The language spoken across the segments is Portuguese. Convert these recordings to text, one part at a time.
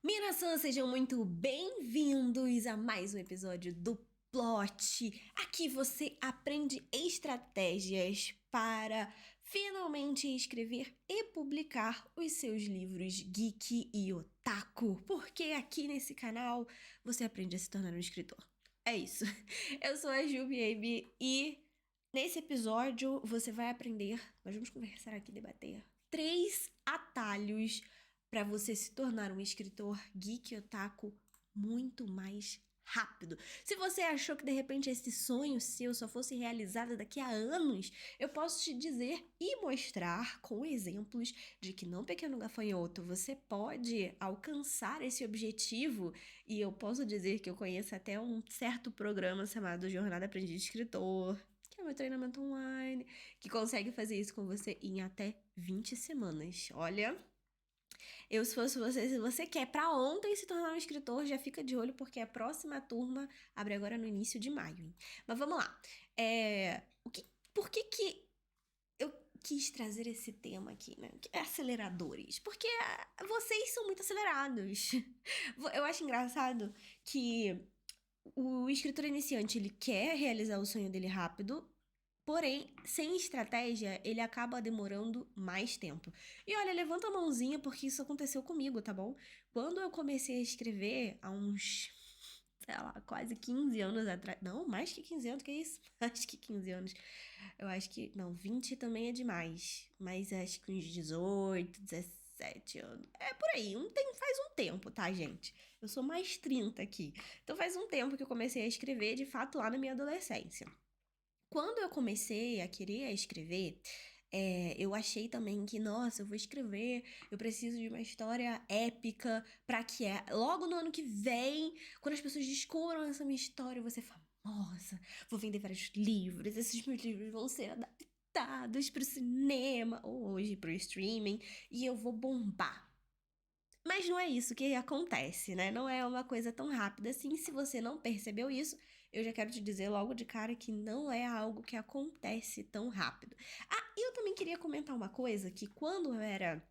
Minasan, sejam muito bem-vindos a mais um episódio do Plot. Aqui você aprende estratégias para finalmente escrever e publicar os seus livros geek e otaku, porque aqui nesse canal você aprende a se tornar um escritor. É isso. Eu sou a Ju Baby e nesse episódio você vai aprender, nós vamos conversar aqui, debater 3 atalhos para você se tornar um escritor geek otaku muito mais rápido. Se você achou que de repente esse sonho seu só fosse realizado daqui a anos, eu posso te dizer e mostrar com exemplos de que não, pequeno gafanhoto, você pode alcançar esse objetivo. E eu posso dizer que eu conheço até um certo programa chamado Jornada Aprendiz de Escritor, que é meu treinamento online, que consegue fazer isso com você em até 20 semanas. Olha, se fosse você, se você quer pra ontem se tornar um escritor, já fica de olho, porque a próxima turma abre agora no início de maio, hein? Mas vamos lá. Por que eu quis trazer esse tema aqui, né? Aceleradores. Porque vocês são muito acelerados. Eu acho engraçado que o escritor iniciante, ele quer realizar o sonho dele rápido, porém, sem estratégia, ele acaba demorando mais tempo. E olha, levanta a mãozinha porque isso aconteceu comigo, tá bom? Quando eu comecei a escrever há uns, sei lá, quase 15 anos atrás. Não, mais que 15 anos, que isso? Mais que 15 anos. Eu acho que, não, 20 também é demais. Mas acho que uns 18, 17 anos. É por aí, faz um tempo, tá, gente? Eu sou mais 30 aqui. Então faz um tempo que eu comecei a escrever, de fato, lá na minha adolescência. Quando eu comecei a querer escrever, eu achei também que, nossa, eu vou escrever, eu preciso de uma história épica pra que logo no ano que vem, quando as pessoas descubram essa minha história, eu vou ser famosa, vou vender vários livros, esses meus livros vão ser adaptados pro cinema, ou hoje pro streaming, e eu vou bombar. Mas não é isso que acontece, né? Não é uma coisa tão rápida assim. Se você não percebeu isso, eu já quero te dizer logo de cara que não é algo que acontece tão rápido. Ah, e eu também queria comentar uma coisa que quando eu era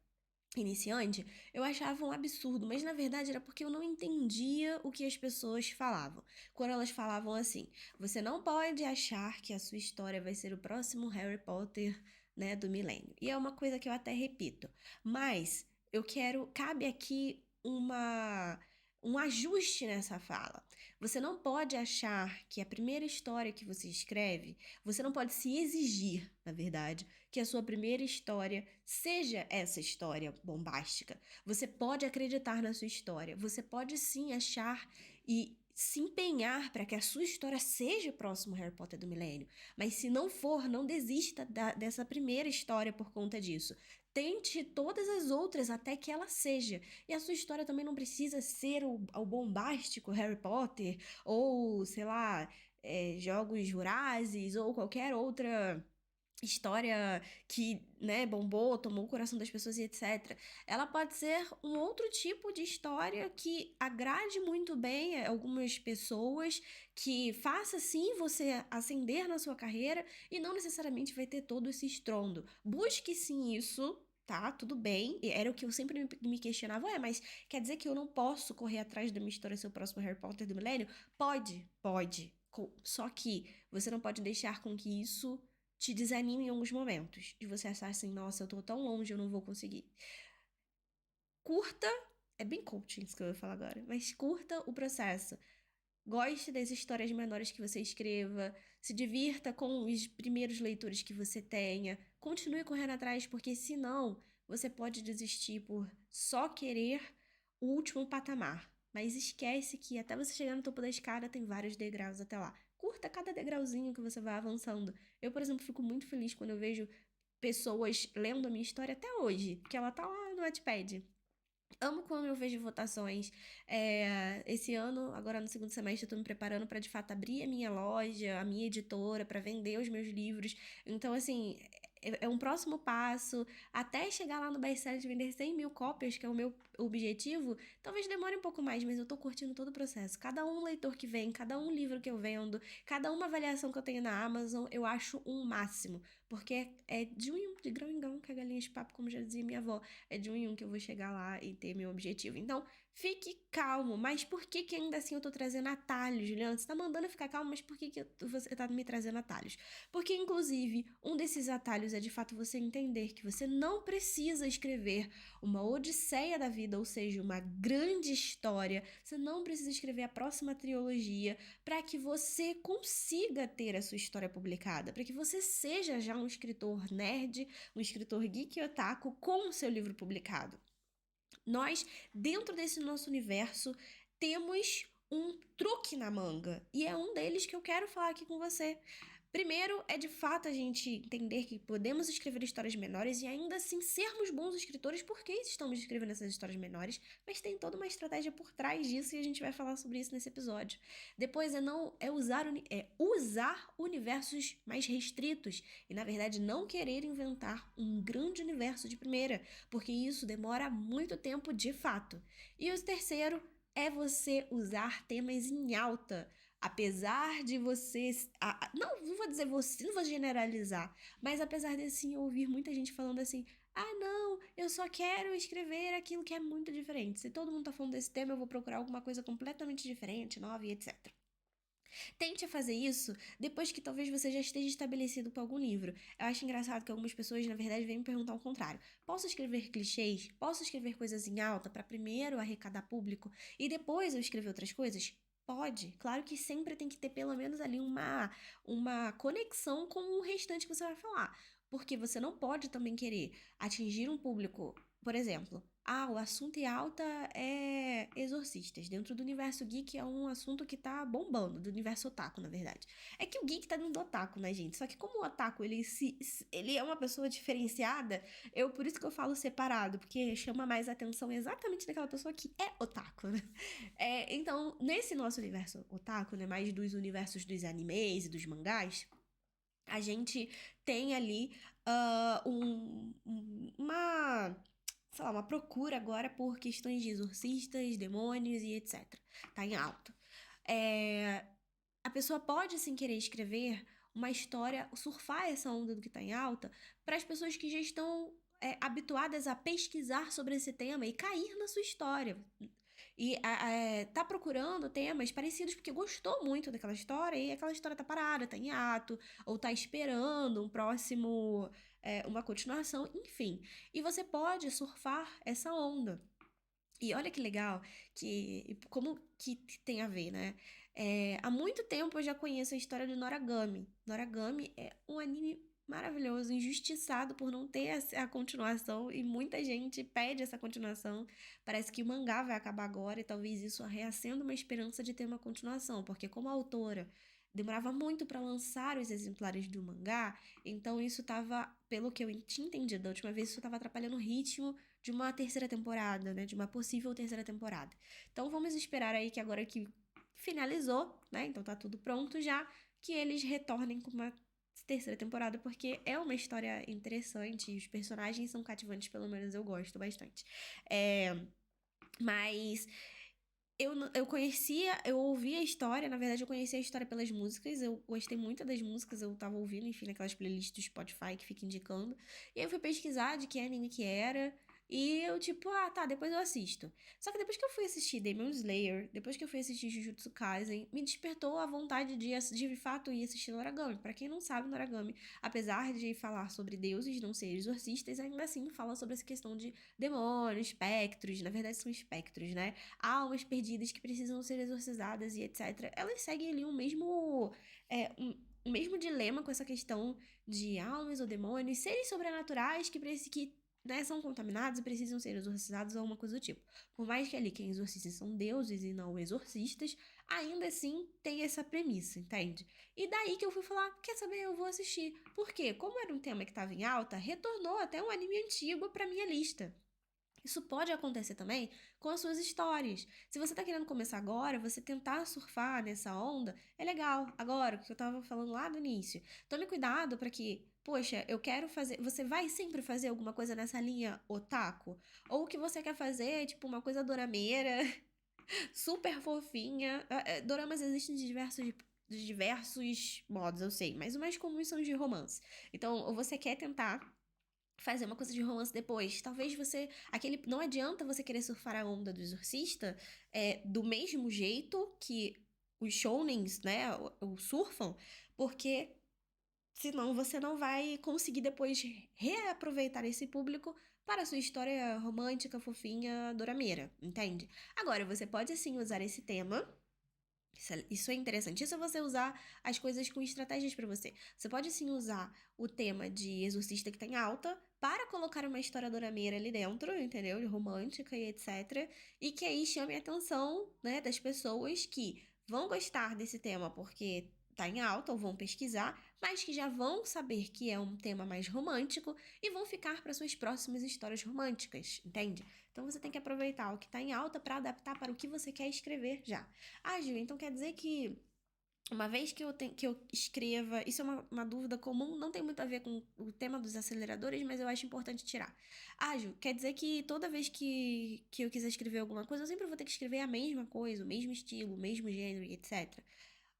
iniciante, eu achava um absurdo, mas na verdade era porque eu não entendia o que as pessoas falavam. Quando elas falavam assim: você não pode achar que a sua história vai ser o próximo Harry Potter, né, do milênio. E é uma coisa que eu até repito, mas cabe aqui um ajuste nessa fala. Você não pode achar que a primeira história que você escreve, você não pode se exigir, na verdade, que a sua primeira história seja essa história bombástica. Você pode acreditar na sua história, você pode sim achar e se empenhar para que a sua história seja o próximo Harry Potter do milênio. Mas se não for, não desista dessa primeira história por conta disso. Tente todas as outras até que ela seja. E a sua história também não precisa ser o bombástico Harry Potter, ou, sei lá, Jogos Vorazes, ou qualquer outra história que, né, bombou, tomou o coração das pessoas e etc. Ela pode ser um outro tipo de história que agrade muito bem algumas pessoas, que faça sim você ascender na sua carreira e não necessariamente vai ter todo esse estrondo. Busque sim isso. Tá, tudo bem. E era o que eu sempre me questionava. Mas quer dizer que eu não posso correr atrás da minha história ser o próximo Harry Potter do milênio? Pode, pode. Só que você não pode deixar com que isso te desanime em alguns momentos. De você achar assim, nossa, eu tô tão longe, eu não vou conseguir. Curta, é bem coaching isso que eu vou falar agora, mas curta o processo. Goste das histórias menores que você escreva, se divirta com os primeiros leitores que você tenha, continue correndo atrás, porque senão você pode desistir por só querer o último patamar. Mas esquece que até você chegar no topo da escada tem vários degraus até lá. Curta cada degrauzinho que você vai avançando. Eu, por exemplo, fico muito feliz quando eu vejo pessoas lendo a minha história até hoje, que ela tá lá no Wattpad. Amo quando eu vejo votações. Esse ano, agora no segundo semestre, eu tô me preparando para de fato abrir a minha loja, a minha editora, para vender os meus livros. Então, assim, é um próximo passo. Até chegar lá no best-seller de vender 100 mil cópias, que é o meu objetivo, talvez demore um pouco mais, mas eu tô curtindo todo o processo. Cada um leitor que vem, cada um livro que eu vendo, cada uma avaliação que eu tenho na Amazon, eu acho um máximo. porque é de um em um, de grão em grão, que a galinha de papo, como já dizia minha avó, é de um em um que eu vou chegar lá e ter meu objetivo. Então, fique calmo, mas por que que ainda assim eu tô trazendo atalhos, Juliana? Você tá mandando eu ficar calmo, mas por que que você tá me trazendo atalhos? Porque, inclusive, um desses atalhos é de fato você entender que você não precisa escrever uma odisseia da vida, ou seja, uma grande história. Você não precisa escrever a próxima trilogia para que você consiga ter a sua história publicada, para que você seja já um escritor nerd, um escritor geek e otaku com o seu livro publicado. Nós, dentro desse nosso universo, temos um truque na manga, e é um deles que eu quero falar aqui com você. Primeiro, é de fato a gente entender que podemos escrever histórias menores e ainda assim sermos bons escritores porque estamos escrevendo essas histórias menores, mas tem toda uma estratégia por trás disso e a gente vai falar sobre isso nesse episódio. Depois usar universos mais restritos e, na verdade, não querer inventar um grande universo de primeira, porque isso demora muito tempo de fato. E o terceiro é você usar temas em alta. Apesar de você. Não vou dizer você, não vou generalizar, mas apesar de assim ouvir muita gente falando assim: ah, não, eu só quero escrever aquilo que é muito diferente. Se todo mundo tá falando desse tema, eu vou procurar alguma coisa completamente diferente, nova e etc. Tente fazer isso depois que talvez você já esteja estabelecido com algum livro. Eu acho engraçado que algumas pessoas, na verdade, vêm me perguntar o contrário. Posso escrever clichês? Posso escrever coisas em alta para primeiro arrecadar público e depois eu escrever outras coisas? Pode. Claro que sempre tem que ter pelo menos ali uma conexão com o restante que você vai falar. Porque você não pode também querer atingir um público, por exemplo. Ah, o assunto em alta é exorcistas. Dentro do universo geek é um assunto que tá bombando, do universo otaku, na verdade. É que o geek tá dentro do otaku, né, gente? Só que como o otaku, ele é uma pessoa diferenciada, por isso que eu falo separado, porque chama mais atenção exatamente daquela pessoa que é otaku, né? Então, nesse nosso universo otaku, né, mais dos universos dos animes e dos mangás, a gente tem ali uma, sei lá, uma procura agora por questões de exorcistas, demônios e etc. Tá em alta. É, a pessoa pode, sem querer, escrever uma história, surfar essa onda do que tá em alta, para as pessoas que já estão habituadas a pesquisar sobre esse tema e cair na sua história. E tá procurando temas parecidos porque gostou muito daquela história e aquela história tá parada, tá em ato, ou tá esperando um próximo, uma continuação, enfim. E você pode surfar essa onda. E olha que legal, como que tem a ver, né? Há muito tempo eu já conheço a história do Noragami. Noragami é um anime maravilhoso, injustiçado por não ter a continuação, e muita gente pede essa continuação. Parece que o mangá vai acabar agora e talvez isso reacenda uma esperança de ter uma continuação, porque como a autora demorava muito para lançar os exemplares do mangá, então isso estava, pelo que eu tinha entendido da última vez, isso estava atrapalhando o ritmo de uma terceira temporada, né? De uma possível terceira temporada. Então vamos esperar aí que agora que finalizou, né? Então tá tudo pronto já, que eles retornem com uma terceira temporada, porque é uma história interessante e os personagens são cativantes, pelo menos eu gosto bastante. Mas eu conhecia, eu ouvi a história, na verdade eu conheci a história pelas músicas, eu gostei muito das músicas, eu tava ouvindo, enfim, naquelas playlists do Spotify que fica indicando, e aí eu fui pesquisar de que anime que era, e eu tipo, ah, tá, depois eu assisto. Só que depois que eu fui assistir Demon Slayer, depois que eu fui assistir Jujutsu Kaisen, me despertou a vontade de fato ir assistir Noragami. Pra quem não sabe, Noragami, apesar de falar sobre deuses, não ser exorcistas, ainda assim fala sobre essa questão de demônios, espectros, na verdade são espectros, né? Almas perdidas que precisam ser exorcizadas e etc. Elas seguem ali o mesmo dilema com essa questão de almas ou demônios, seres sobrenaturais que né, são contaminados e precisam ser exorcizados ou alguma coisa do tipo. Por mais que ali quem exorciza são deuses e não exorcistas, ainda assim tem essa premissa, entende? E daí que eu fui falar, quer saber, eu vou assistir. Por quê? Como era um tema que estava em alta, retornou até um anime antigo pra minha lista. Isso pode acontecer também com as suas histórias. Se você tá querendo começar agora, você tentar surfar nessa onda é legal. Agora, o que eu tava falando lá no início, tome cuidado para que, poxa, eu quero fazer. Você vai sempre fazer alguma coisa nessa linha otaku? Ou o que você quer fazer é tipo uma coisa dorameira, super fofinha. Doramas existem de de diversos modos, eu sei, mas o mais comum são os de romance. Então, ou você quer tentar fazer uma coisa de romance depois. Talvez você. Não adianta você querer surfar a onda do Exorcista do mesmo jeito que os shounens, né, o surfam, porque senão você não vai conseguir depois reaproveitar esse público para a sua história romântica, fofinha, dorameira, entende? Agora, você pode sim usar esse tema. Isso é interessante. Isso é você usar as coisas com estratégias pra você. Você pode sim usar o tema de Exorcista que tá em alta para colocar uma história dorameira ali dentro, entendeu? De romântica e etc. E que aí chame a atenção, né, das pessoas que vão gostar desse tema porque tá em alta ou vão pesquisar, mas que já vão saber que é um tema mais romântico e vão ficar para suas próximas histórias românticas, entende? Então você tem que aproveitar o que tá em alta para adaptar para o que você quer escrever já. Ah, Gil, então quer dizer que uma vez que eu escreva, isso é uma dúvida comum, não tem muito a ver com o tema dos aceleradores, mas eu acho importante tirar. Ah, Gil, quer dizer que toda vez que eu quiser escrever alguma coisa, eu sempre vou ter que escrever a mesma coisa, o mesmo estilo, o mesmo gênero, e etc.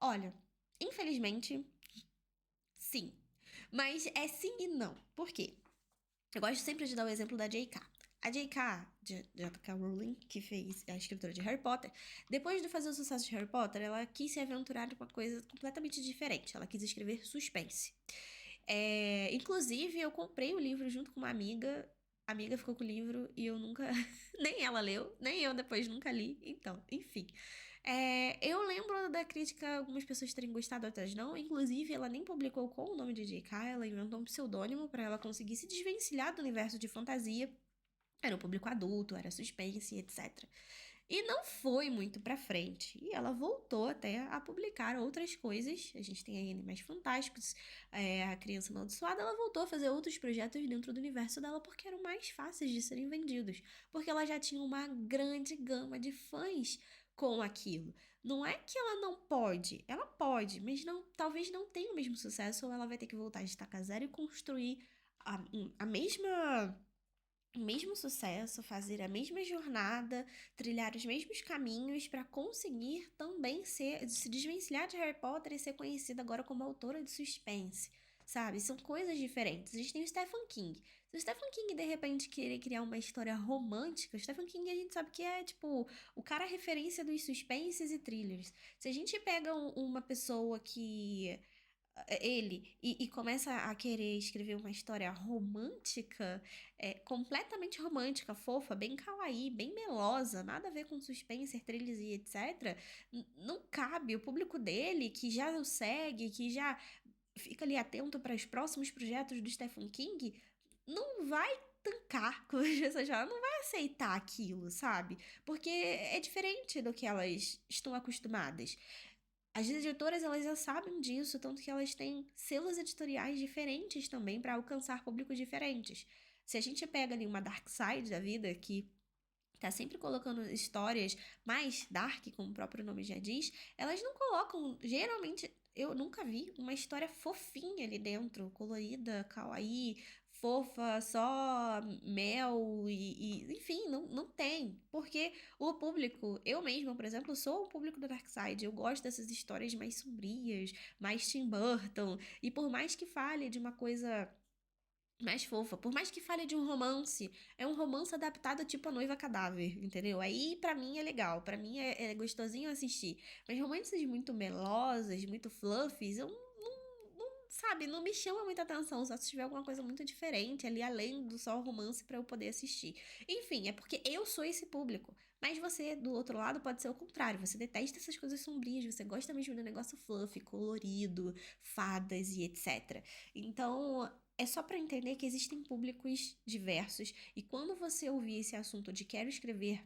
Olha, infelizmente, sim. Mas é sim e não. Por quê? Eu gosto sempre de dar o exemplo da J.K. A J.K., J.K. Rowling, que fez a escritora de Harry Potter, depois de fazer o sucesso de Harry Potter, ela quis se aventurar em uma coisa completamente diferente. Ela quis escrever suspense. Inclusive, eu comprei o livro junto com uma amiga. A amiga ficou com o livro e eu nunca. Nem ela leu, nem eu depois nunca li. Então, enfim. Eu lembro da crítica, algumas pessoas terem gostado, outras não. Inclusive, ela nem publicou com o nome de J.K., ela inventou um pseudônimo para ela conseguir se desvencilhar do universo de fantasia. Era um público adulto, era suspense, etc. E não foi muito pra frente. E ela voltou até a publicar outras coisas. A gente tem aí Animais Fantásticos, A Criança Amaldiçoada. Ela voltou a fazer outros projetos dentro do universo dela porque eram mais fáceis de serem vendidos. Porque ela já tinha uma grande gama de fãs com aquilo. Não é que ela não pode, ela pode, mas talvez não tenha o mesmo sucesso, ou ela vai ter que voltar de estaca zero e construir a mesma o mesmo sucesso, fazer a mesma jornada, trilhar os mesmos caminhos para conseguir também se desvencilhar de Harry Potter e ser conhecida agora como autora de suspense, sabe? São coisas diferentes. A gente tem o Stephen King. Se o Stephen King de repente querer criar uma história romântica, o Stephen King a gente sabe que é tipo o cara referência dos suspenses e thrillers. Se a gente pega uma pessoa que e começa a querer escrever uma história romântica, completamente romântica, fofa, bem kawaii, bem melosa, nada a ver com suspense, thrillers e etc. Não cabe. O público dele, que já o segue, que já fica ali atento para os próximos projetos do Stephen King, não vai tancar, como as pessoas falam, não vai aceitar aquilo, sabe? Porque é diferente do que elas estão acostumadas. As editoras, elas já sabem disso, tanto que elas têm selos editoriais diferentes também para alcançar públicos diferentes. Se a gente pega ali uma Dark Side da vida, que tá sempre colocando histórias mais dark, como o próprio nome já diz, elas não colocam, geralmente, eu nunca vi uma história fofinha ali dentro, colorida, kawaii, fofa, só mel enfim, não tem. Porque o público, eu mesma, por exemplo, sou o público do Darkseid. Eu gosto dessas histórias mais sombrias, mais Tim Burton. E por mais que fale de uma coisa mais fofa, por mais que fale de um romance, é um romance adaptado tipo A Noiva Cadáver, entendeu? Aí pra mim é legal, pra mim é gostosinho assistir. Mas romances muito melosos, muito fluffies, sabe, não me chama muita atenção, só se tiver alguma coisa muito diferente ali, além do só romance pra eu poder assistir. Enfim, é porque eu sou esse público. Mas você, do outro lado, pode ser o contrário. Você detesta essas coisas sombrias, você gosta mesmo do negócio fluffy, colorido, fadas e etc. Então, é só para entender que existem públicos diversos e quando você ouvir esse assunto de quero escrever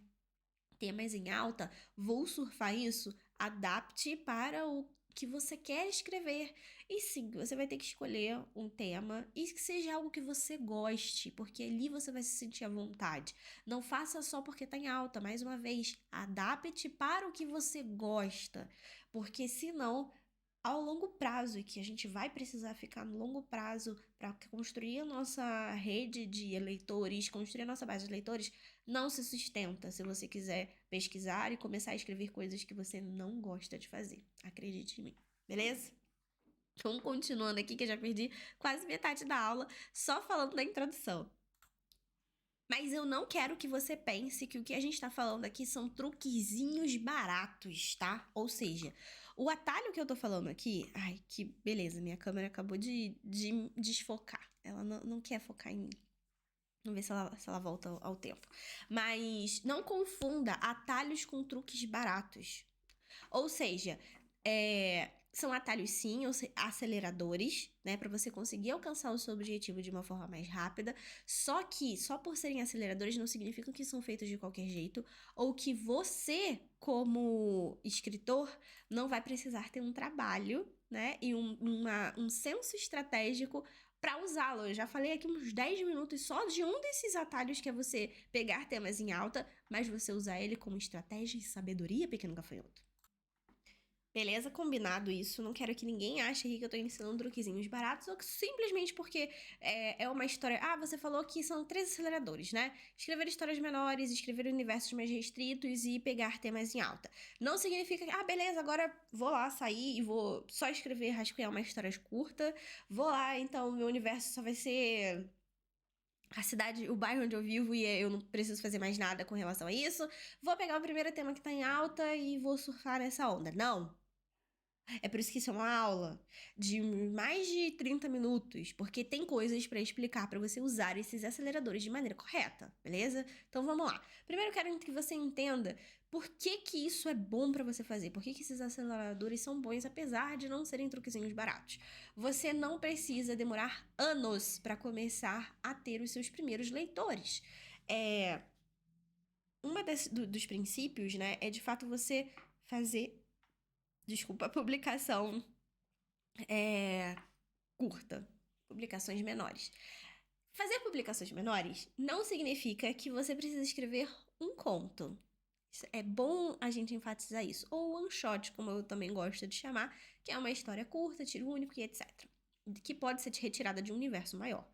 temas em alta, vou surfar isso, adapte para o que você quer escrever. E sim, você vai ter que escolher um tema e que seja algo que você goste, porque ali você vai se sentir à vontade. Não faça só porque tá em alta, mais uma vez, adapte para o que você gosta, porque senão ao longo prazo, e que a gente vai precisar ficar no longo prazo para construir a nossa rede de eleitores, construir a nossa base de leitores, não se sustenta se você quiser pesquisar e começar a escrever coisas que você não gosta de fazer. Acredite em mim. beleza? Então, continuando aqui, que eu já perdi quase metade da aula só falando da introdução. Mas eu não quero que você pense que o que a gente tá falando aqui são truquezinhos baratos, tá? Ou seja, o atalho que eu tô falando aqui... Ai, que beleza, minha câmera acabou de desfocar. Ela não quer focar em mim. Vamos ver se ela volta ao tempo. Mas não confunda atalhos com truques baratos. Ou seja, são atalhos sim, aceleradores, né? Pra você conseguir alcançar o seu objetivo de uma forma mais rápida. Só que, só por serem aceleradores, não significa que são feitos de qualquer jeito. Ou que você, como escritor, não vai precisar ter um trabalho, né? E um senso estratégico para usá-lo. Eu já falei aqui uns 10 minutos só de um desses atalhos, que é você pegar temas em alta, mas você usar ele como estratégia e sabedoria, pequeno gafanhoto. Beleza? Combinado isso. Não quero que ninguém ache aqui que eu tô ensinando truquezinhos baratos, ou que simplesmente porque é uma história... Ah, você falou que são 3 aceleradores, né? Escrever histórias menores, escrever universos mais restritos e pegar temas em alta. Não significa que, beleza, agora vou lá sair e vou só escrever, rascunhar uma história curta. Vou lá, então, meu universo só vai ser... a cidade, o bairro onde eu vivo, e eu não preciso fazer mais nada com relação a isso. Vou pegar o primeiro tema que tá em alta e vou surfar nessa onda. Não. É por isso que isso é uma aula de mais de 30 minutos, porque tem coisas pra explicar pra você usar esses aceleradores de maneira correta, beleza? Então vamos lá. Primeiro eu quero que você entenda por que que isso é bom pra você fazer, por que que esses aceleradores são bons apesar de não serem truquezinhos baratos. Você não precisa demorar anos pra começar a ter os seus primeiros leitores. Dos princípios, né, é de fato você fazer, desculpa, a publicação curta, publicações menores. Fazer publicações menores não significa que você precisa escrever um conto. É bom a gente enfatizar isso. Ou one shot, como eu também gosto de chamar, que é uma história curta, tiro único e etc. Que pode ser retirada de um universo maior.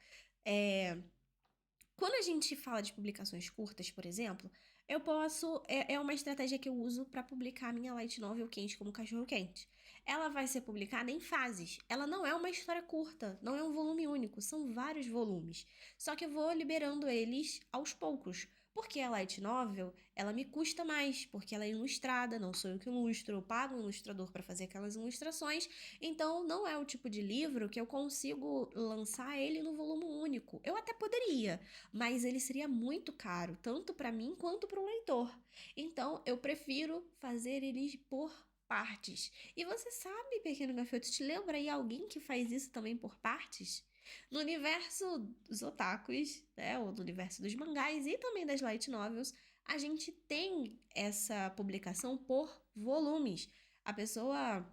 Quando a gente fala de publicações curtas, por exemplo, eu posso... É uma estratégia que eu uso para publicar a minha light novel Quente como Cachorro Quente. Ela vai ser publicada em fases. Ela não é uma história curta, não é um volume único, são vários volumes. Só que eu vou liberando eles aos poucos. Porque a light novel, ela me custa mais, porque ela é ilustrada, não sou eu que ilustro, eu pago um ilustrador para fazer aquelas ilustrações, então não é o tipo de livro que eu consigo lançar ele no volume único. Eu até poderia, mas ele seria muito caro, tanto para mim quanto para o leitor. Então, eu prefiro fazer eles por partes. E você sabe, pequeno gafanhoto, te lembra aí alguém que faz isso também por partes? No universo dos otakus, né, ou no universo dos mangás e também das light novels, a gente tem essa publicação por volumes. A pessoa,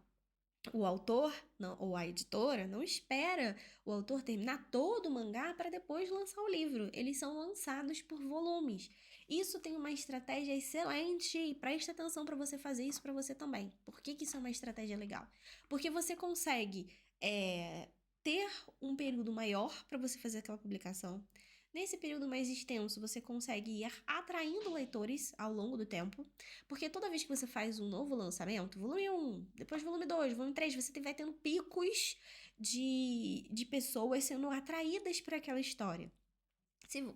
o autor ou a editora não espera o autor terminar todo o mangá para depois lançar o livro. Eles são lançados por volumes. Isso tem uma estratégia excelente e presta atenção para você fazer isso para você também. Por que que isso é uma estratégia legal? Porque você consegue ter um período maior para você fazer aquela publicação. Nesse período mais extenso, você consegue ir atraindo leitores ao longo do tempo, porque toda vez que você faz um novo lançamento, volume 1, depois volume 2, volume 3, você vai tendo picos de pessoas sendo atraídas por aquela história.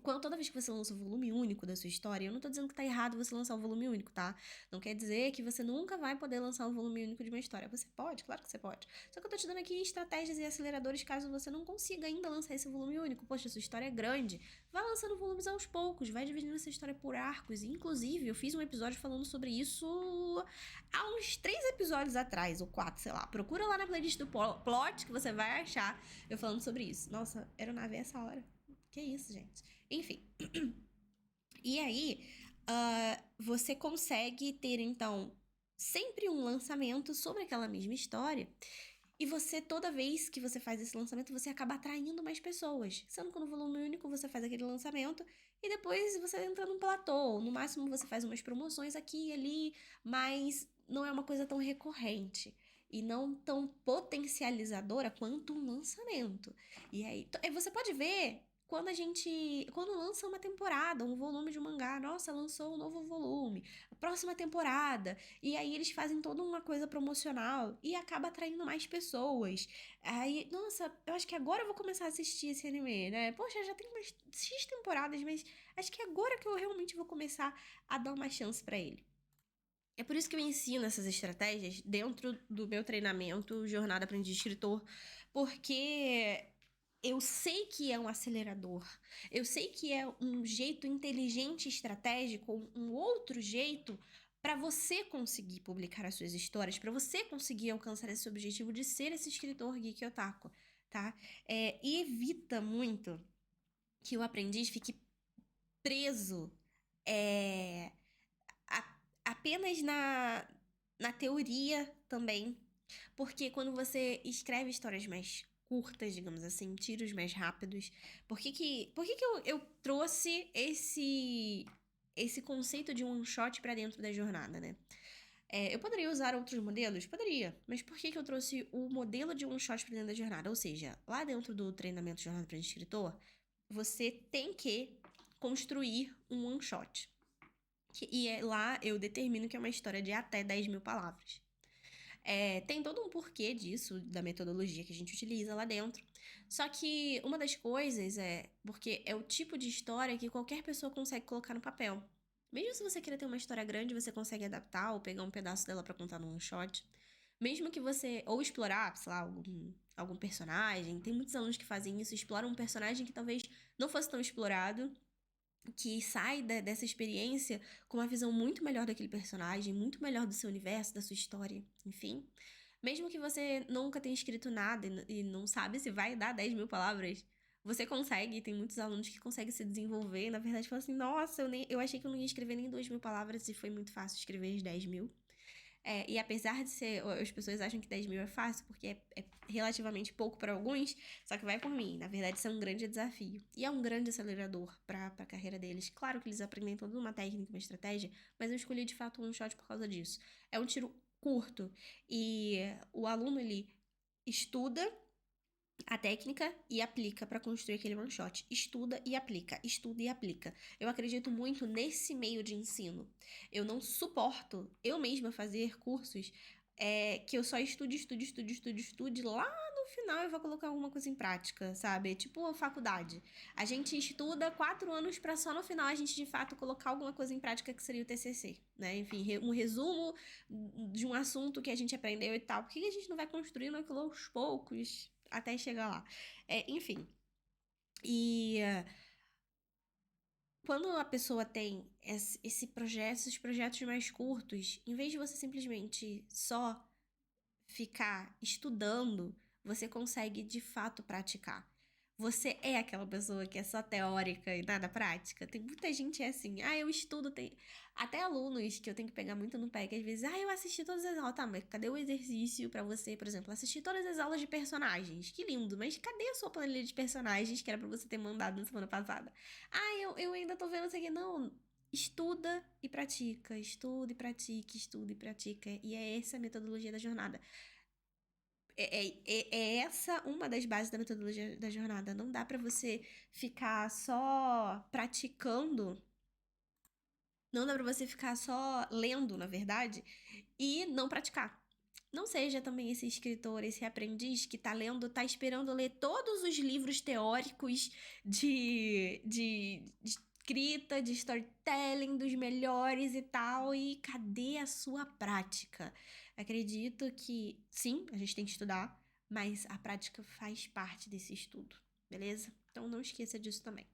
Toda vez que você lança o volume único da sua história, eu não tô dizendo que tá errado você lançar o volume único, tá? Não quer dizer que você nunca vai poder lançar um volume único de uma história. Você pode, claro que você pode. Só que eu tô te dando aqui estratégias e aceleradores caso você não consiga ainda lançar esse volume único. Poxa, sua história é grande. Vai lançando volumes aos poucos, vai dividindo essa história por arcos. Inclusive, eu fiz um episódio falando sobre isso há uns 3 episódios atrás, ou 4, sei lá. Procura lá na playlist do Plot que você vai achar eu falando sobre isso. Nossa, aeronave é essa hora. Que isso, gente? Enfim. E aí, você consegue ter, então, sempre um lançamento sobre aquela mesma história. E você, toda vez que você faz esse lançamento, você acaba atraindo mais pessoas. Sendo que no volume único você faz aquele lançamento e depois você entra num platô. No máximo você faz umas promoções aqui e ali, mas não é uma coisa tão recorrente. E não tão potencializadora quanto um lançamento. E aí, você pode ver quando lança uma temporada, um volume de um mangá, nossa, lançou um novo volume, a próxima temporada, e aí eles fazem toda uma coisa promocional e acaba atraindo mais pessoas. Aí, nossa, eu acho que agora eu vou começar a assistir esse anime, né? Poxa, já tem umas X temporadas, mas acho que é agora que eu realmente vou começar a dar uma chance pra ele. É por isso que eu ensino essas estratégias dentro do meu treinamento Jornada Aprendiz Escritor, porque eu sei que é um acelerador, eu sei que é um jeito inteligente e estratégico, um outro jeito para você conseguir publicar as suas histórias, para você conseguir alcançar esse objetivo de ser esse escritor geek otaku, tá? E evita muito que o aprendiz fique preso é, apenas na teoria também. Porque quando você escreve histórias mais curtas, digamos assim, tiros mais rápidos, por que que eu trouxe esse conceito de one shot pra dentro da jornada, né? Eu poderia usar outros modelos? Poderia. Mas por que que eu trouxe o modelo de one shot pra dentro da jornada? Ou seja, lá dentro do treinamento Jornada para Escritor, você tem que construir um one shot. Lá eu determino que é uma história de até 10 mil palavras. Tem todo um porquê disso, da metodologia que a gente utiliza lá dentro. Só que uma das coisas é porque é o tipo de história que qualquer pessoa consegue colocar no papel. Mesmo se você queira ter uma história grande, você consegue adaptar ou pegar um pedaço dela pra contar num one shot. Mesmo que você. Ou explorar, sei lá, algum personagem. Tem muitos alunos que fazem isso, exploram um personagem que talvez não fosse tão explorado, que sai dessa experiência com uma visão muito melhor daquele personagem, muito melhor do seu universo, da sua história, enfim. Mesmo que você nunca tenha escrito nada e não sabe se vai dar 10 mil palavras, você consegue, tem muitos alunos que conseguem se desenvolver, e na verdade falam assim, nossa, eu achei que eu não ia escrever nem 2 mil palavras e foi muito fácil escrever as 10 mil. E apesar de ser, as pessoas acham que 10 mil é fácil, porque é relativamente pouco para alguns, só que vai por mim. Na verdade, isso é um grande desafio. E é um grande acelerador para a carreira deles. Claro que eles aprendem toda uma técnica, uma estratégia, mas eu escolhi de fato um shot por causa disso. É um tiro curto e o aluno ele estuda a técnica e aplica para construir aquele one shot. Estuda e aplica, estuda e aplica. Eu acredito muito nesse meio de ensino. Eu não suporto eu mesma fazer cursos que eu só estude. Lá no final eu vou colocar alguma coisa em prática, sabe? Tipo a faculdade. A gente estuda 4 anos para só no final a gente de fato colocar alguma coisa em prática que seria o TCC, né? Enfim, um resumo de um assunto que a gente aprendeu e tal. Por que a gente não vai construindo aquilo aos poucos? Até chegar lá. Enfim. E quando a pessoa tem esses projetos mais curtos, em vez de você simplesmente só ficar estudando, você consegue de fato praticar. Você é aquela pessoa que é só teórica e nada prática? Tem muita gente assim, eu estudo, tem até alunos que eu tenho que pegar muito no pé, que às vezes, eu assisti todas as aulas, tá, mas cadê o exercício pra você, por exemplo, assistir todas as aulas de personagens? Que lindo, mas cadê a sua planilha de personagens que era pra você ter mandado na semana passada? Eu ainda tô vendo isso aqui, não. Estuda e pratica, estuda e pratica, estuda e pratica. E é essa a metodologia da jornada. É essa uma das bases da metodologia da jornada. Não dá pra você ficar só praticando, não dá pra você ficar só lendo, na verdade, e não praticar. Não seja também esse escritor, esse aprendiz que tá lendo, tá esperando ler todos os livros teóricos de escrita, de storytelling, dos melhores e tal, e cadê a sua prática? Acredito que, sim, a gente tem que estudar, mas a prática faz parte desse estudo, beleza? Então não esqueça disso também.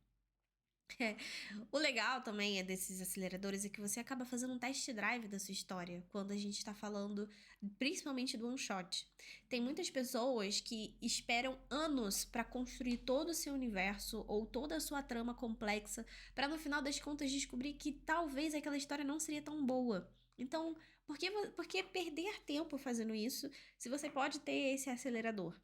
O legal também desses aceleradores é que você acaba fazendo um test drive da sua história quando a gente está falando principalmente do one shot. Tem muitas pessoas que esperam anos para construir todo o seu universo ou toda a sua trama complexa para no final das contas descobrir que talvez aquela história não seria tão boa. Então, por que perder tempo fazendo isso se você pode ter esse acelerador?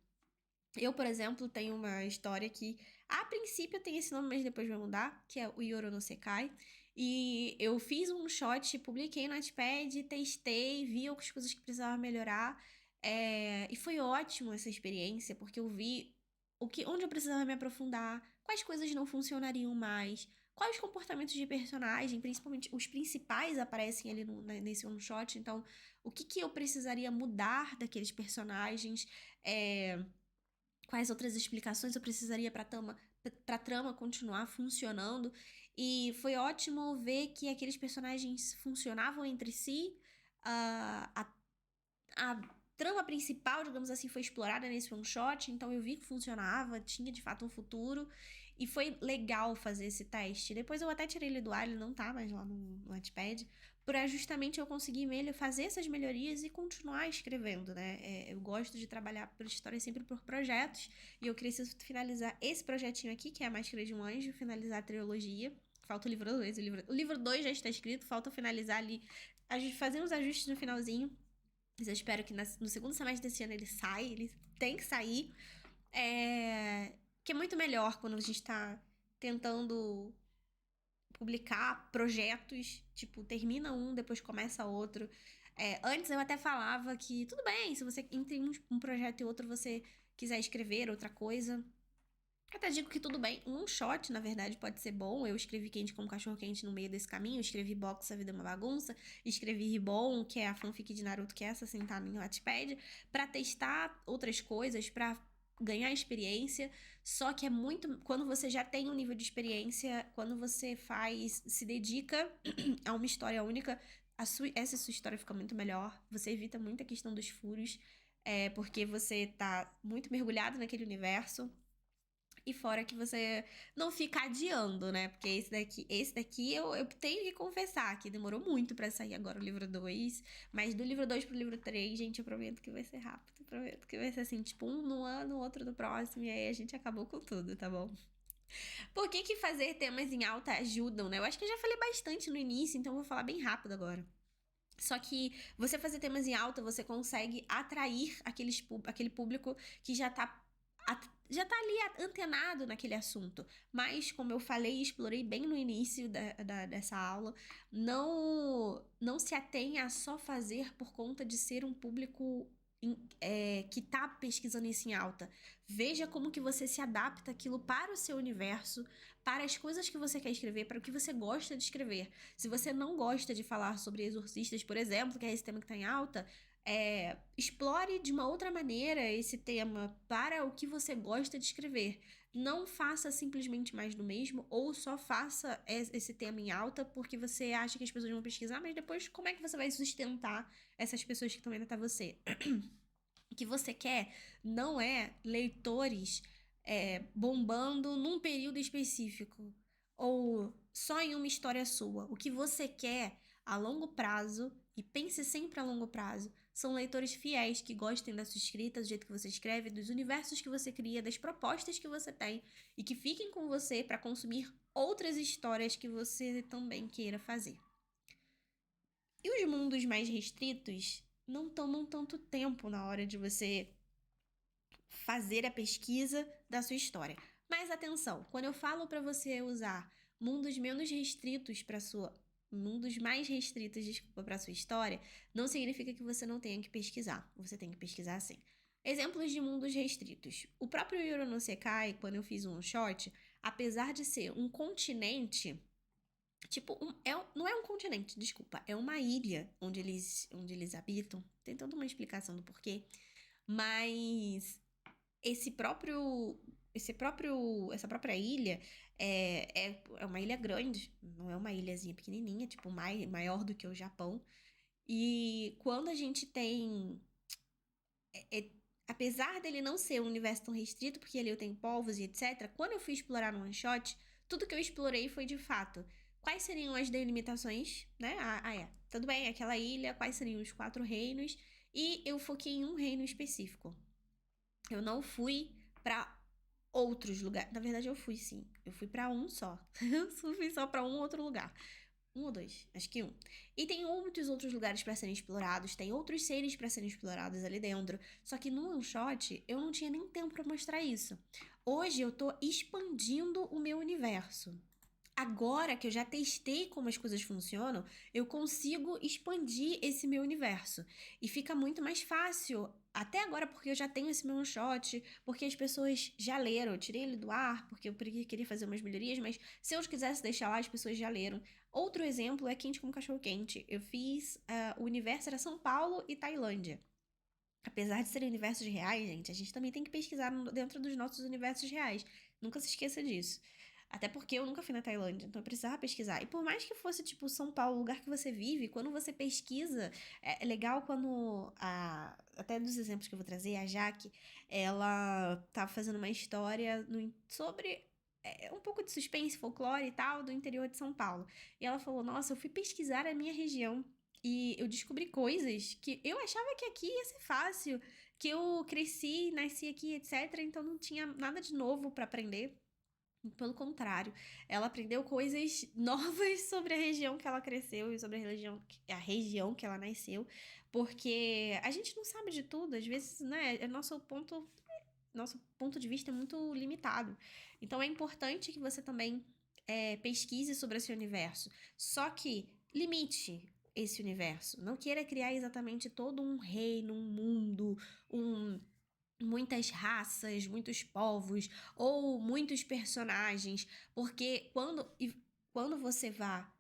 Eu, por exemplo, tenho uma história que, a princípio, tem esse nome, mas depois vai mudar, que é o Yoro no Sekai. E eu fiz um shot, publiquei no Notepad, testei, vi algumas coisas que precisava melhorar. E foi ótimo essa experiência, porque eu vi onde eu precisava me aprofundar, quais coisas não funcionariam mais, quais comportamentos de personagem, principalmente os principais aparecem ali nesse one shot, então o que eu precisaria mudar daqueles personagens, quais outras explicações eu precisaria para trama continuar funcionando. E foi ótimo ver que aqueles personagens funcionavam entre si. A trama principal, digamos assim, foi explorada nesse one shot, então eu vi que funcionava, tinha de fato um futuro, e foi legal fazer esse teste. Depois eu até tirei ele do ar, ele não tá mais lá no Wattpad, para justamente eu conseguir fazer essas melhorias e continuar escrevendo, né? Eu gosto de trabalhar por história sempre por projetos, e eu preciso finalizar esse projetinho aqui, que é A Máscara de um Anjo, finalizar a trilogia. Falta o livro 2, o livro 2 já está escrito, falta finalizar ali, fazer uns ajustes no finalzinho. Mas eu espero que no segundo semestre desse ano ele tem que sair. Que é muito melhor quando a gente tá tentando publicar projetos, tipo, termina um, depois começa outro. Antes eu até falava que tudo bem, se você entre um projeto e outro você quiser escrever outra coisa. Até digo que tudo bem, um shot, na verdade, pode ser bom. Eu escrevi Quente como Cachorro Quente no meio desse caminho, escrevi Box, A Vida é uma Bagunça, escrevi Ribbon, que é a fanfic de Naruto, que é essa, assim, tá no Wattpad, pra testar outras coisas, pra ganhar experiência. Só que é muito... Quando você já tem um nível de experiência, quando você se dedica a uma história única, essa sua história fica muito melhor. Você evita muito a questão dos furos, porque você tá muito mergulhado naquele universo. E fora que você não fica adiando, né? Porque esse daqui eu tenho que confessar que demorou muito pra sair agora o livro 2. Mas do livro 2 pro livro 3, gente, eu prometo que vai ser rápido. Eu prometo que vai ser assim, tipo, um no ano, outro no próximo. E aí a gente acabou com tudo, tá bom? Por que fazer temas em alta ajudam, né? Eu acho que eu já falei bastante no início, então eu vou falar bem rápido agora. Só que você fazer temas em alta, você consegue atrair aquele público que já tá ali antenado naquele assunto. Mas, como eu falei e explorei bem no início dessa aula, não se atenha a só fazer por conta de ser um público que tá pesquisando isso em alta. Veja como que você se adapta aquilo para o seu universo, para as coisas que você quer escrever, para o que você gosta de escrever. Se você não gosta de falar sobre exorcistas, por exemplo, que é esse tema que está em alta, explore de uma outra maneira esse tema para o que você gosta de escrever. Não faça simplesmente mais do mesmo, ou só faça esse tema em alta porque você acha que as pessoas vão pesquisar, mas depois como é que você vai sustentar essas pessoas que estão vendo até você? O que você quer não é leitores bombando num período específico ou só em uma história sua. O que você quer a longo prazo, e pense sempre a longo prazo, são leitores fiéis que gostem da sua escrita, do jeito que você escreve, dos universos que você cria, das propostas que você tem e que fiquem com você para consumir outras histórias que você também queira fazer. E os mundos mais restritos não tomam tanto tempo na hora de você fazer a pesquisa da sua história. Mas atenção, quando eu falo para você usar mundos menos restritos para mundos mais restritos, desculpa, para sua história, não significa que você não tenha que pesquisar. Você tem que pesquisar sim. Exemplos de mundos restritos. O próprio Yuru no Sekai, quando eu fiz um short, apesar de ser um continente, tipo, não é um continente, desculpa, é uma ilha onde eles habitam. Tem toda uma explicação do porquê. Mas essa própria ilha é uma ilha grande, não é uma ilhazinha pequenininha, tipo, maior do que o Japão. E quando a gente tem... apesar dele não ser um universo tão restrito, porque ali eu tenho povos e etc., quando eu fui explorar no one shot, tudo que eu explorei foi de fato... Quais seriam as delimitações, né? Tudo bem, aquela ilha, quais seriam os 4 reinos, e eu foquei em um reino específico. Eu não fui pra outros lugares. Na verdade, eu fui sim. Eu fui pra um só. Eu fui só pra um outro lugar. 1 ou 2, acho que 1. E tem muitos outros lugares pra serem explorados, tem outros seres pra serem explorados ali dentro. Só que no one shot, eu não tinha nem tempo pra mostrar isso. Hoje eu tô expandindo o meu universo. agora que eu já testei como as coisas funcionam, eu consigo expandir esse meu universo. E fica muito mais fácil. Até agora, porque eu já tenho esse meu one shot, porque as pessoas já leram. Eu tirei ele do ar, porque eu queria fazer umas melhorias, mas se eu quisesse deixar lá, as pessoas já leram. Outro exemplo é Quente como Cachorro Quente. Eu fiz. O universo era São Paulo e Tailândia. Apesar de serem universos reais, gente, a gente também tem que pesquisar dentro dos nossos universos reais. Nunca se esqueça disso. Até porque eu nunca fui na Tailândia, então eu precisava pesquisar. E por mais que fosse, tipo, São Paulo, o lugar que você vive, quando você pesquisa, é legal quando até dos exemplos que eu vou trazer, a Jaque, ela tá fazendo uma história sobre um pouco de suspense, folclore e tal, do interior de São Paulo. E ela falou, nossa, eu fui pesquisar a minha região e eu descobri coisas que eu achava que aqui ia ser fácil, que eu cresci, nasci aqui, etc. Então não tinha nada de novo pra aprender. Pelo contrário, ela aprendeu coisas novas sobre a região que ela cresceu e sobre a região que ela nasceu, porque a gente não sabe de tudo, às vezes, né, nosso ponto de vista é muito limitado. Então é importante que você também pesquise sobre esse universo. Só que limite esse universo. Não queira criar exatamente todo um reino, um mundo, muitas raças, muitos povos ou muitos personagens, porque quando você vá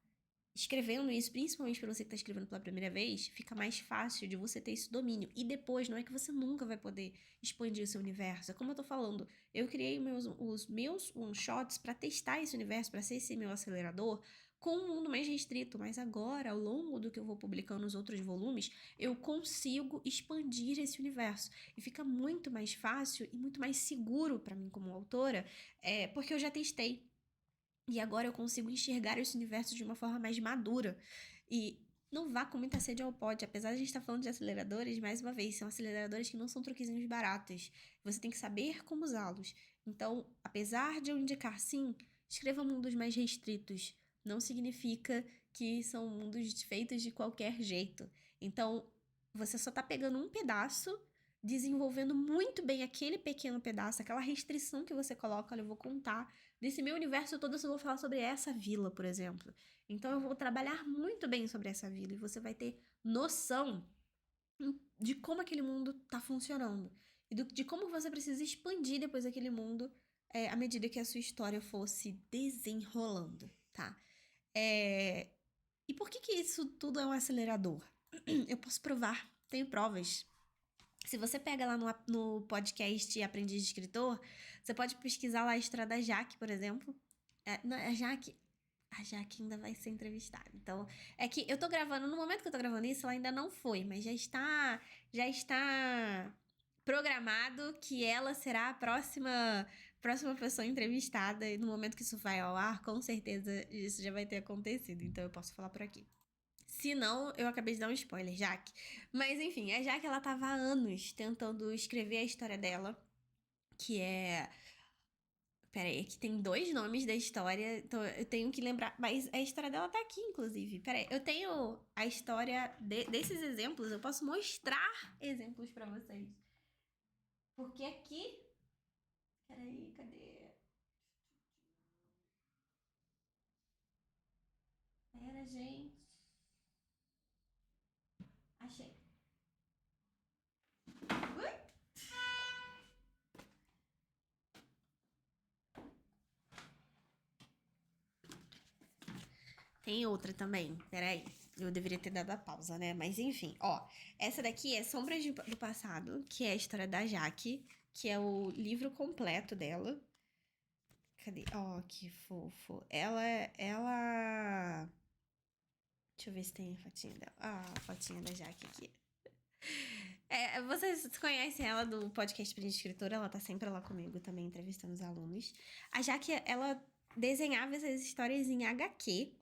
escrevendo isso, principalmente para você que está escrevendo pela primeira vez, fica mais fácil de você ter esse domínio. E depois, não é que você nunca vai poder expandir o seu universo. É como eu tô falando, eu criei os meus one-shots para testar esse universo, para ser esse meu acelerador, com um mundo mais restrito. Mas agora, ao longo do que eu vou publicando os outros volumes, eu consigo expandir esse universo. E fica muito mais fácil e muito mais seguro para mim como autora, porque eu já testei. E agora eu consigo enxergar esse universo de uma forma mais madura. E não vá com muita sede ao pote. Apesar de a gente estar falando de aceleradores, mais uma vez, são aceleradores que não são truquezinhos baratos. Você tem que saber como usá-los. Então, apesar de eu indicar sim, escreva mundos mais restritos. Não significa que são mundos feitos de qualquer jeito. Então, você só está pegando um pedaço, desenvolvendo muito bem aquele pequeno pedaço, aquela restrição que você coloca. Olha, eu vou contar. Desse meu universo todo, eu só vou falar sobre essa vila, por exemplo. Então, eu vou trabalhar muito bem sobre essa vila e você vai ter noção de como aquele mundo tá funcionando. E de como você precisa expandir depois aquele mundo à medida que a sua história for se desenrolando, tá? E por que isso tudo é um acelerador? Eu posso provar, tenho provas. Se você pega lá no podcast Aprendiz de Escritor, você pode pesquisar lá a história da Jaque, por exemplo. Não, a Jaque ainda vai ser entrevistada. Então, é que eu tô gravando, no momento que eu tô gravando isso, ela ainda não foi, mas já está programado que ela será a próxima pessoa entrevistada. E no momento que isso vai ao ar, com certeza isso já vai ter acontecido. Então, eu posso falar por aqui. Se não, eu acabei de dar um spoiler, Jaque. Mas enfim, a Jaque, ela tava há anos tentando escrever a história dela, que é... Peraí, aqui tem 2 nomes da história, então eu tenho que lembrar. Mas a história dela tá aqui, inclusive. Peraí, eu tenho a história desses exemplos, eu posso mostrar exemplos pra vocês. Porque aqui... Peraí, cadê? Pera, gente. Achei. Ui! Tem outra também, peraí. Eu deveria ter dado a pausa, né? Mas enfim, ó. Essa daqui é Sombras do Passado, que é a história da Jaque, que é o livro completo dela. Cadê? Ó, que fofo. Ela... Deixa eu ver se tem a fotinha dela. Ah, a fotinha da Jaque aqui. Vocês conhecem ela do podcast Aprendiz de Escritora, ela tá sempre lá comigo também, entrevistando os alunos. A Jaque, ela desenhava essas histórias em HQ,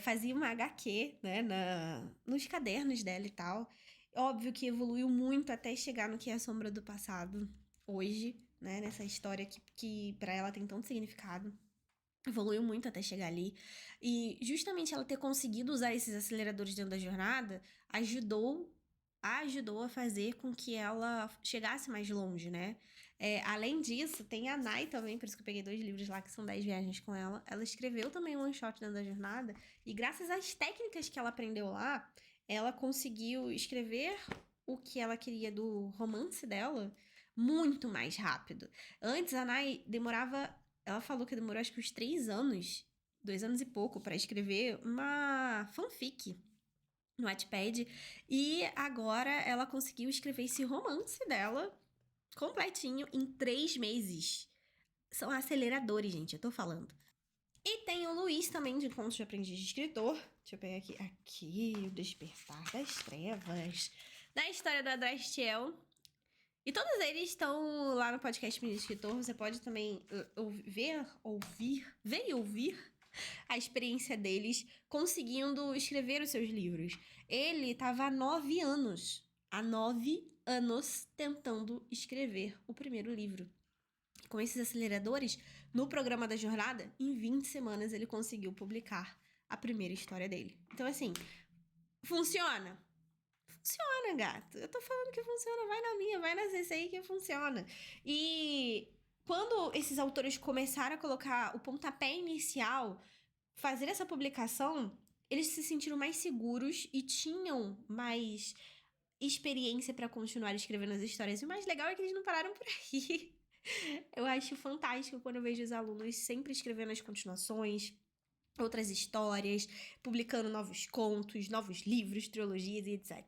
fazia uma HQ, né, nos cadernos dela e tal. Óbvio que evoluiu muito até chegar no que é a Sombra do Passado hoje, né, nessa história que para ela tem tanto significado. Evoluiu muito até chegar ali. E justamente ela ter conseguido usar esses aceleradores dentro da jornada ajudou ajudou a fazer com que ela chegasse mais longe, né? Além disso, tem a Nai também, por isso que eu peguei 2 livros lá, que são 10 viagens com ela. Ela escreveu também um one shot dentro da jornada, e graças às técnicas que ela aprendeu lá, ela conseguiu escrever o que ela queria do romance dela muito mais rápido. Antes, a Nai demorava... Ela falou que demorou acho que uns 3 anos, 2 anos e pouco, pra escrever uma fanfic no Wattpad. E agora ela conseguiu escrever esse romance dela completinho em 3 meses. São aceleradores, gente, eu tô falando. E tem o Luiz também, de Contos de Aprendiz de Escritor. Deixa eu pegar aqui. Aqui, O Despertar das Trevas. Da história da Drastiel. E todos eles estão lá no podcast Aprendiz de Escritor. Você pode também ver e ouvir a experiência deles conseguindo escrever os seus livros. Ele estava há 9 anos. Há 9 anos tentando escrever o primeiro livro. Com esses aceleradores, no programa da jornada, em 20 semanas ele conseguiu publicar a primeira história dele. Então, assim, funciona? Funciona, gato. Eu tô falando que funciona, vai na minha, vai na CCI que funciona. E quando esses autores começaram a colocar o pontapé inicial, fazer essa publicação, eles se sentiram mais seguros e tinham mais experiência para continuar escrevendo as histórias. E o mais legal é que eles não pararam por aí. Eu acho fantástico quando eu vejo os alunos sempre escrevendo as continuações, outras histórias, publicando novos contos, novos livros, trilogias e etc.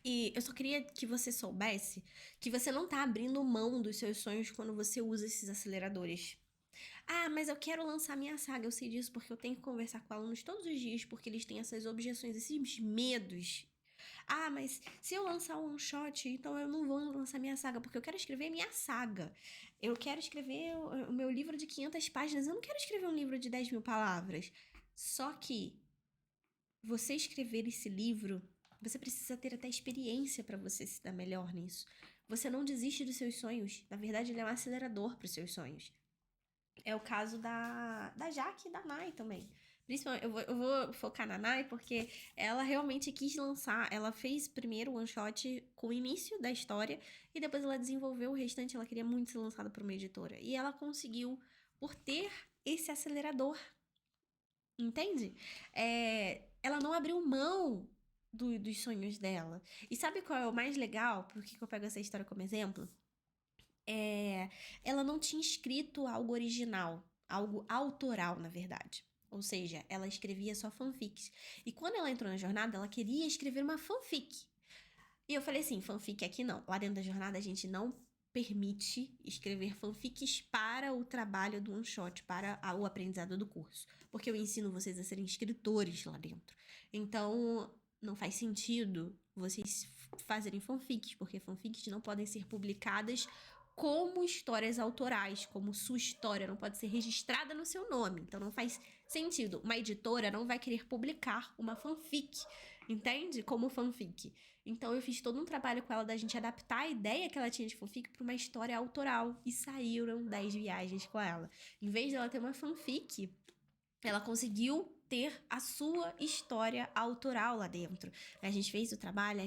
E eu só queria que você soubesse que você não tá abrindo mão dos seus sonhos quando você usa esses aceleradores. Ah, mas eu quero lançar minha saga, eu sei disso porque eu tenho que conversar com alunos todos os dias porque eles têm essas objeções, esses medos. Ah, mas se eu lançar um one shot, então eu não vou lançar minha saga, porque eu quero escrever minha saga. Eu quero escrever o meu livro de 500 páginas, eu não quero escrever um livro de 10 mil palavras. Só que você escrever esse livro, você precisa ter até experiência para você se dar melhor nisso. Você não desiste dos seus sonhos. Na verdade, ele é um acelerador para os seus sonhos. É o caso da Jaque e da Nai também. Principalmente, eu vou focar na Nai porque ela realmente quis lançar. Ela fez primeiro o one shot com o início da história e depois ela desenvolveu o restante. Ela queria muito ser lançada por uma editora. E ela conseguiu por ter esse acelerador. Entende? Ela não abriu mão dos sonhos dela. E sabe qual é o mais legal? Por que eu pego essa história como exemplo? Ela não tinha escrito algo original, algo autoral, na verdade. Ou seja, ela escrevia só fanfics. E quando ela entrou na jornada, ela queria escrever uma fanfic. E eu falei assim, fanfic aqui não. Lá dentro da jornada a gente não permite escrever fanfics para o trabalho do one shot, para o aprendizado do curso. Porque eu ensino vocês a serem escritores lá dentro. Então, não faz sentido vocês fazerem fanfics, porque fanfics não podem ser publicadas como histórias autorais, como sua história não pode ser registrada no seu nome. Então não faz sentido. Uma editora não vai querer publicar uma fanfic, entende? Como fanfic. Então eu fiz todo um trabalho com ela da gente adaptar a ideia que ela tinha de fanfic para uma história autoral. E saíram 10 viagens com ela. Em vez dela ter uma fanfic, ela conseguiu ter a sua história autoral lá dentro. A gente fez o trabalho,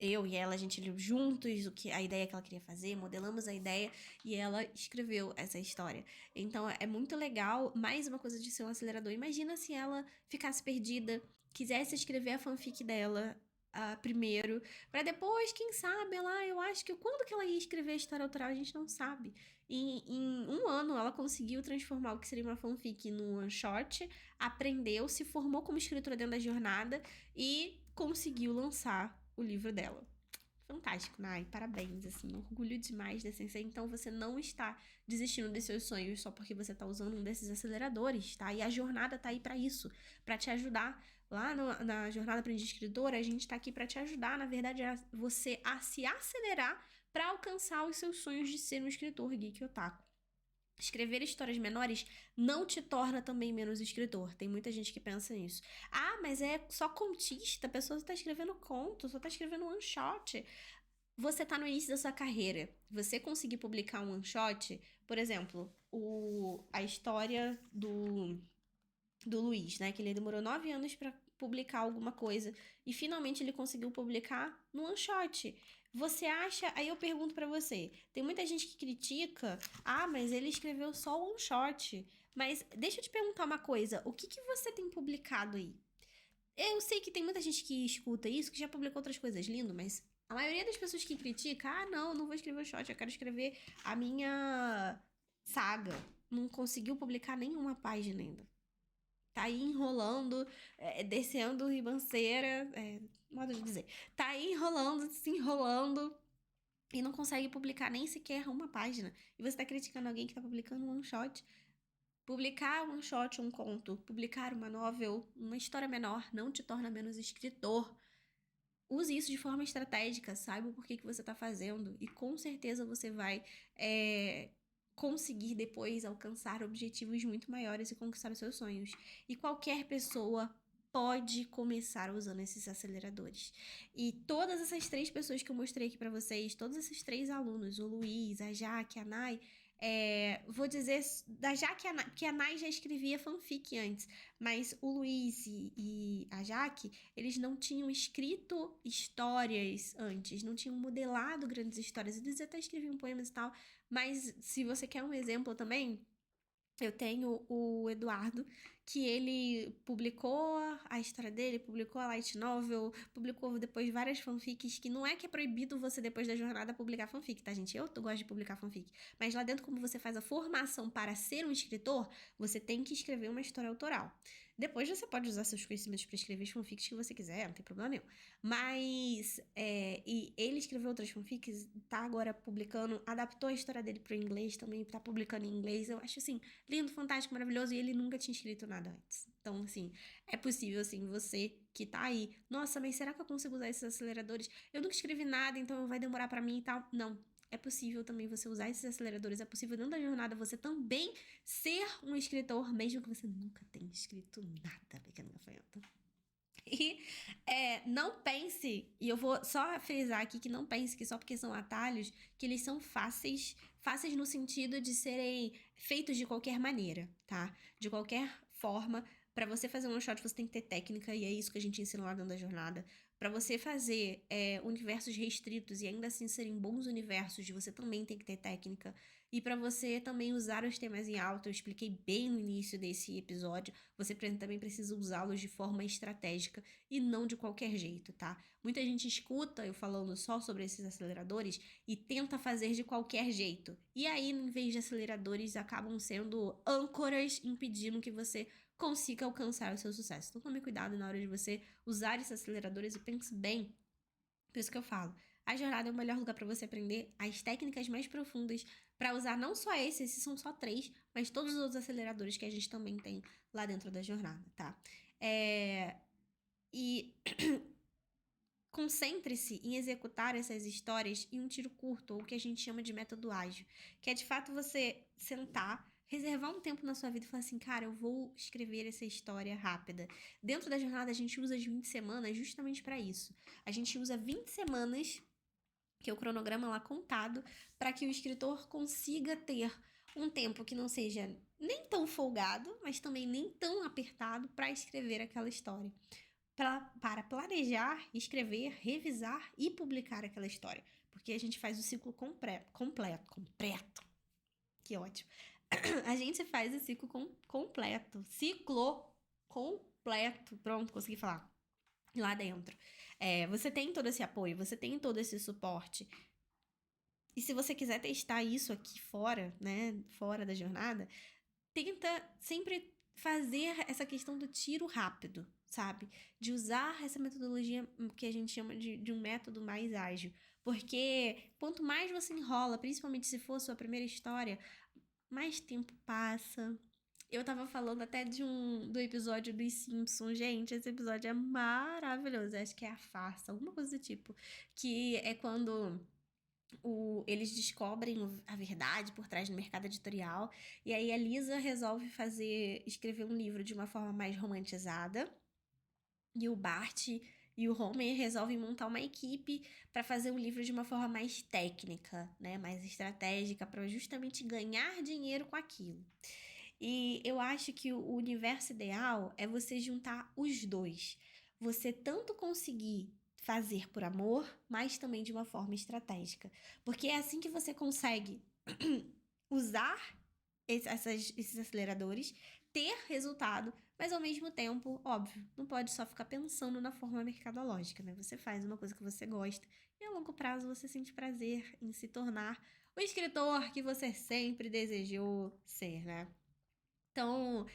eu e ela, a gente leu juntos a ideia que ela queria fazer, modelamos a ideia e ela escreveu essa história. Então é muito legal, mais uma coisa de ser um acelerador. Imagina se ela ficasse perdida, quisesse escrever a fanfic dela primeiro, para depois, quem sabe, eu acho que quando que ela ia escrever a história autoral, a gente não sabe. E em um ano ela conseguiu transformar o que seria uma fanfic num one shot, aprendeu, se formou como escritora dentro da jornada e conseguiu lançar o livro dela. Fantástico, Nai, parabéns, assim, orgulho demais da Sensei. Então você não está desistindo dos seus sonhos só porque você está usando um desses aceleradores, tá? E a jornada tá aí para isso, para te ajudar. Lá na Jornada Aprendiz Escritora, a gente tá aqui para te ajudar, na verdade, você a se acelerar para alcançar os seus sonhos de ser um escritor geek otaku. Escrever histórias menores não te torna também menos escritor. Tem muita gente que pensa nisso. Ah, mas é só contista, a pessoa só tá escrevendo conto, só tá escrevendo one shot. Você tá no início da sua carreira. Você conseguir publicar um one shot, por exemplo, a história do Luiz, né? Que ele demorou 9 anos publicar alguma coisa. E finalmente ele conseguiu publicar no one shot. Você acha... Aí eu pergunto pra você. Tem muita gente que critica. Mas ele escreveu só one shot. Mas deixa eu te perguntar uma coisa. O que você tem publicado aí? Eu sei que tem muita gente que escuta isso, que já publicou outras coisas lindas, mas a maioria das pessoas que critica, não vou escrever o shot, eu quero escrever a minha saga. Não conseguiu publicar nenhuma página ainda. Tá aí enrolando, descendo ribanceira, modo de dizer. Tá aí enrolando, se enrolando e não consegue publicar nem sequer uma página. E você tá criticando alguém que tá publicando um one shot. Publicar um one shot, um conto, publicar uma novel, uma história menor, não te torna menos escritor. Use isso de forma estratégica, saiba o porquê que você está fazendo e com certeza você vai conseguir depois alcançar objetivos muito maiores e conquistar os seus sonhos. E qualquer pessoa pode começar usando esses aceleradores. E todas essas 3 pessoas que eu mostrei aqui para vocês, todos esses 3 alunos, o Luiz, a Jaque, a Nai, vou dizer da Jaque, que a Nai já escrevia fanfic antes, mas o Luiz e a Jaque, eles não tinham escrito histórias antes, não tinham modelado grandes histórias, eles até escreviam poemas e tal, mas se você quer um exemplo também, eu tenho o Eduardo, que ele publicou a história dele, publicou a light novel, publicou depois várias fanfics, que não é que é proibido você, depois da jornada, publicar fanfic, tá, gente? Eu gosto de publicar fanfic. Mas lá dentro, como você faz a formação para ser um escritor, você tem que escrever uma história autoral. Depois você pode usar seus conhecimentos para escrever as fanfics que você quiser, não tem problema nenhum. Mas, e ele escreveu outras fanfics, tá agora publicando, adaptou a história dele pro inglês também, tá publicando em inglês. Eu acho, assim, lindo, fantástico, maravilhoso, e ele nunca tinha escrito nada antes. Então, assim, é possível, assim, você que tá aí, nossa, mas será que eu consigo usar esses aceleradores? Eu nunca escrevi nada, então vai demorar pra mim e tal. Não, é possível também você usar esses aceleradores, é possível dentro da jornada você também ser um escritor, mesmo que você nunca tenha escrito nada, pequena gafanhoto. E não pense, e eu vou só frisar aqui que não pense que só porque são atalhos, que eles são fáceis no sentido de serem feitos de qualquer maneira, tá? De qualquer forma. Pra você fazer um one shot, você tem que ter técnica, e é isso que a gente ensina lá dentro da jornada. Pra você fazer universos restritos e ainda assim serem bons universos, você também tem que ter técnica. E pra você também usar os temas em alta, eu expliquei bem no início desse episódio, você também precisa usá-los de forma estratégica e não de qualquer jeito, tá? Muita gente escuta eu falando só sobre esses aceleradores e tenta fazer de qualquer jeito. E aí, em vez de aceleradores, acabam sendo âncoras impedindo que você consiga alcançar o seu sucesso. Então tome cuidado na hora de você usar esses aceleradores e pense bem. Por isso que eu falo, a jornada é o melhor lugar para você aprender as técnicas mais profundas para usar não só esses são só 3, mas todos os outros aceleradores que a gente também tem lá dentro da jornada, tá? E concentre-se em executar essas histórias em um tiro curto, ou o que a gente chama de método ágil, que é de fato você sentar, reservar um tempo na sua vida e falar assim, cara, eu vou escrever essa história rápida. Dentro da jornada a gente usa as 20 semanas justamente para isso. A gente usa 20 semanas, que é o cronograma lá contado, para que o escritor consiga ter um tempo que não seja nem tão folgado, mas também nem tão apertado para escrever aquela história. Para planejar, escrever, revisar e publicar aquela história. Porque a gente faz o ciclo completo. Que ótimo. A gente faz o ciclo completo. Ciclo completo. Pronto, consegui falar. Lá dentro. Você tem todo esse apoio, você tem todo esse suporte. E se você quiser testar isso aqui fora, né? Fora da jornada, tenta sempre fazer essa questão do tiro rápido, sabe? De usar essa metodologia que a gente chama de um método mais ágil. Porque quanto mais você enrola, principalmente se for a sua primeira história, mais tempo passa. Eu tava falando até do episódio dos Simpsons. Gente, esse episódio é maravilhoso. Acho que é a farsa, alguma coisa do tipo. Que é quando eles descobrem a verdade por trás do mercado editorial. E aí a Lisa resolve escrever um livro de uma forma mais romantizada. E o Bart e o Homer resolvem montar uma equipe para fazer um livro de uma forma mais técnica, né? Mais estratégica, para justamente ganhar dinheiro com aquilo. E eu acho que o universo ideal é você juntar os dois. você tanto conseguir fazer por amor, mas também de uma forma estratégica. Porque é assim que você consegue usar esses aceleradores, ter resultado, mas ao mesmo tempo, óbvio, não pode só ficar pensando na forma mercadológica, né? Você faz uma coisa que você gosta e a longo prazo você sente prazer em se tornar o escritor que você sempre desejou ser, né? Então,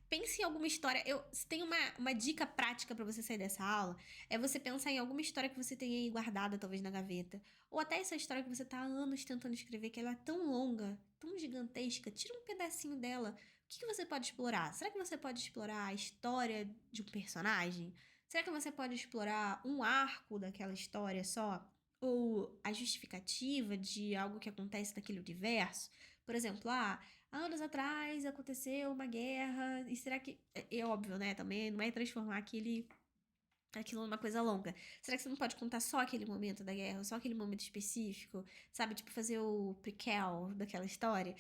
pense em alguma história. Se tem uma dica prática pra você sair dessa aula, é você pensar em alguma história que você tenha aí guardada, talvez na gaveta. Ou até essa história que você tá há anos tentando escrever, que ela é tão longa, tão gigantesca. Tira um pedacinho dela. O que você pode explorar? Será que você pode explorar a história de um personagem? Será que você pode explorar um arco daquela história só? Ou a justificativa de algo que acontece naquele universo? Por exemplo, há anos atrás aconteceu uma guerra, e será que. É óbvio, né? Também não é transformar aquilo numa coisa longa. Será que você não pode contar só aquele momento da guerra, só aquele momento específico? Sabe? Tipo, fazer o prequel daquela história,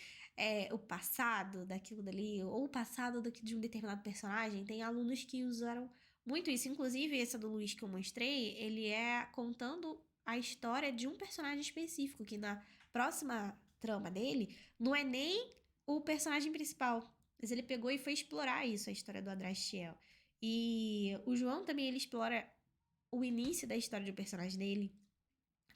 o passado daquilo dali, ou o passado de um determinado personagem. Tem alunos que usaram muito isso. Inclusive, essa do Luiz que eu mostrei, ele é contando a história de um personagem específico, que na próxima trama dele não é nem o personagem principal. Mas ele pegou e foi explorar isso, a história do Adrastiel. E o João também, ele explora o início da história do personagem dele.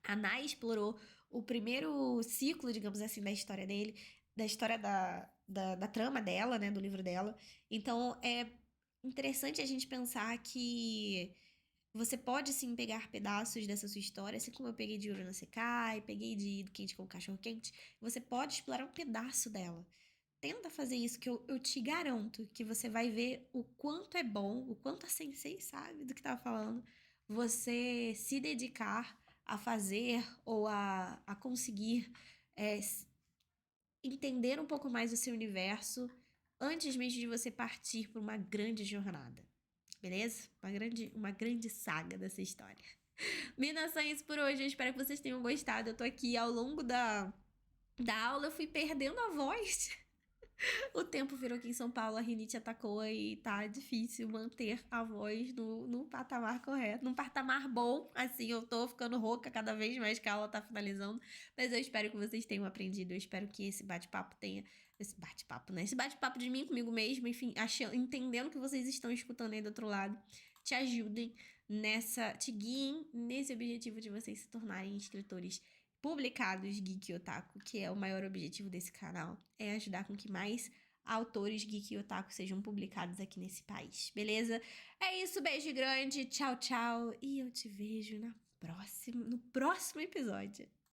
A Nai explorou o primeiro ciclo, digamos assim, da história dele, da história da trama dela, né, do livro dela. Então, é interessante a gente pensar que você pode, sim, pegar pedaços dessa sua história, assim como eu peguei de Urano Sekai, peguei de Do Quente com o Cachorro Quente. Você pode explorar um pedaço dela. Tenta fazer isso, que eu te garanto que você vai ver o quanto é bom, o quanto a Sensei sabe do que tá falando, você se dedicar a fazer ou a conseguir é, entender um pouco mais o seu universo antes mesmo de você partir por uma grande jornada. Beleza? Uma grande saga dessa história. Minas, é isso por hoje. Eu espero que vocês tenham gostado. Eu tô aqui ao longo da aula, eu fui perdendo a voz. O tempo virou aqui em São Paulo, a rinite atacou e tá difícil manter a voz no patamar correto, num patamar bom. Assim, eu tô ficando rouca cada vez mais que a aula tá finalizando. Mas eu espero que vocês tenham aprendido. Eu espero que esse bate-papo tenha. Esse bate-papo, né? Esse bate-papo de mim comigo mesmo, enfim, entendendo que vocês estão escutando aí do outro lado, te ajudem te guiem nesse objetivo de vocês se tornarem escritores publicados Geek e Otaku, que é o maior objetivo desse canal, é ajudar com que mais autores Geek e Otaku sejam publicados aqui nesse país, beleza? É isso, beijo grande, tchau, tchau, e eu te vejo no próximo episódio.